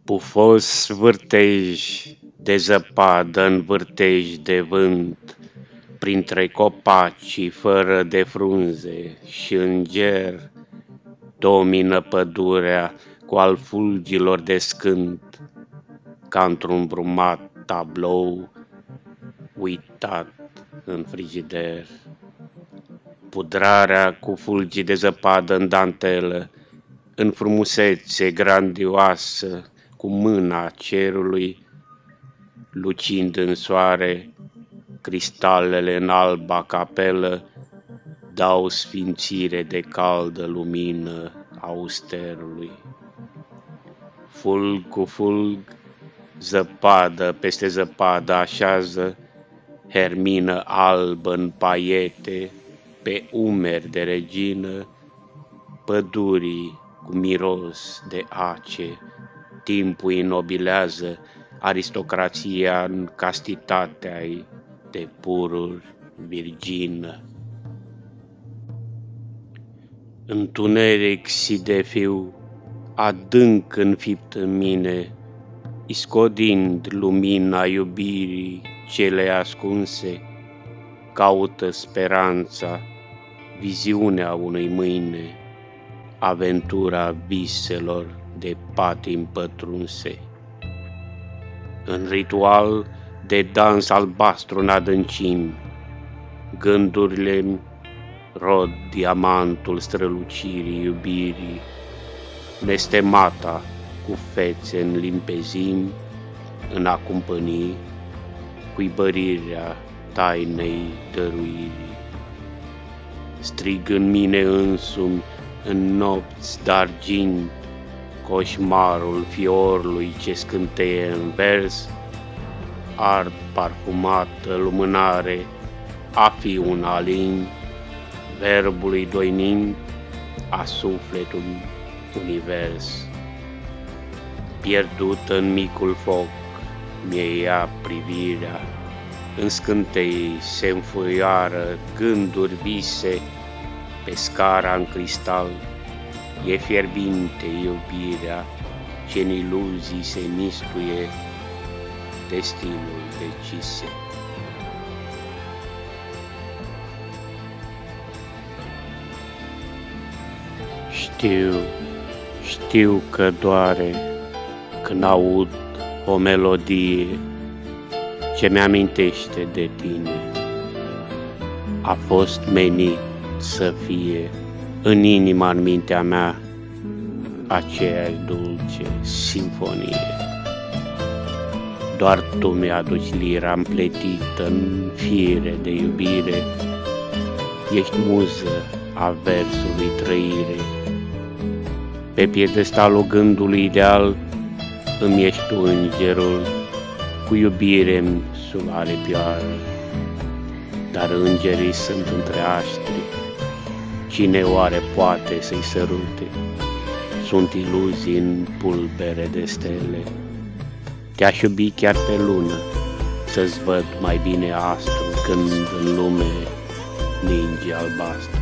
Pufos vârtej de zăpadă în vârtej de vânt, printre copacii fără de frunze și în ger, domină pădurea cu al fulgilor de scânt, ca într-un brumat tablou uitat în frigider. Pudrarea cu fulgi de zăpadă în dantelă, în frumusețe grandioasă, cu mâna cerului, lucind în soare, cristalele în alba capelă dau sfințire de caldă lumină austerului. Fulg cu fulg, zăpadă peste zăpadă așează, hermină albă în paiete, pe umeri de regină, pădurii cu miros de ace, timpul inobilează aristocrația în castitatea ei de pururi virgină. Întuneric si de fiu, adânc înfipt în mine, iscodind lumina iubirii cele ascunse, caută speranța, viziunea unei mâine, aventura viselor de patimi pătrunse. În ritual de dans albastru în adâncimi, gândurile rod diamantul strălucirii iubirii, nestemata cu fețe în limpezimi, în a cumpăni cuibărirea tainei dăruirii. Strig în mine însumi în nopți d'argint coșmarul fiorului ce scânteie în vers, ard parfumată lumânare a fi un alin, verbului doinind a sufletul univers. Pierdut în micul foc, mi-e ia privirea, în scântei se înfăioară gânduri vise, pe scara în cristal e fierbinte iubirea, ce în iluzii se mistuie destinul decise. Știu că doare când aud o melodie ce mi-amintește de tine. A fost menit să fie în inima, în mintea mea, aceeași dulce simfonie. Doar tu mi-aduci lira împletită în fire de iubire, ești muză a versului trăire. Pe piedestalul gândului ideal îmi ești tu îngerul, cu iubire-mi sub aripioară. Dar îngerii sunt între aștri, cine oare poate să-i sărute? Sunt iluzii în pulbere de stele. Te-aș iubi chiar pe lună, să-ți văd mai bine astru, când în lume ninge albastru.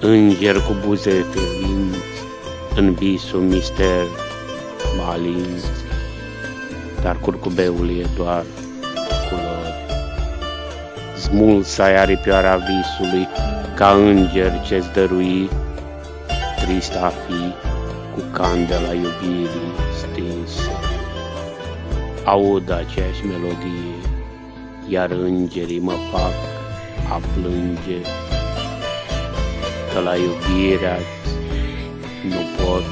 Înger cu buze fierbinți, în visul mister mă alinți, dar curcubeul e doar culori. Smulsa ai aripioara visului, ca înger ce-ți dărui, trist a fi cu candela iubirii stinse. Aud aceeași melodie, iar îngerii mă fac a plânge, că la iubirea nu pot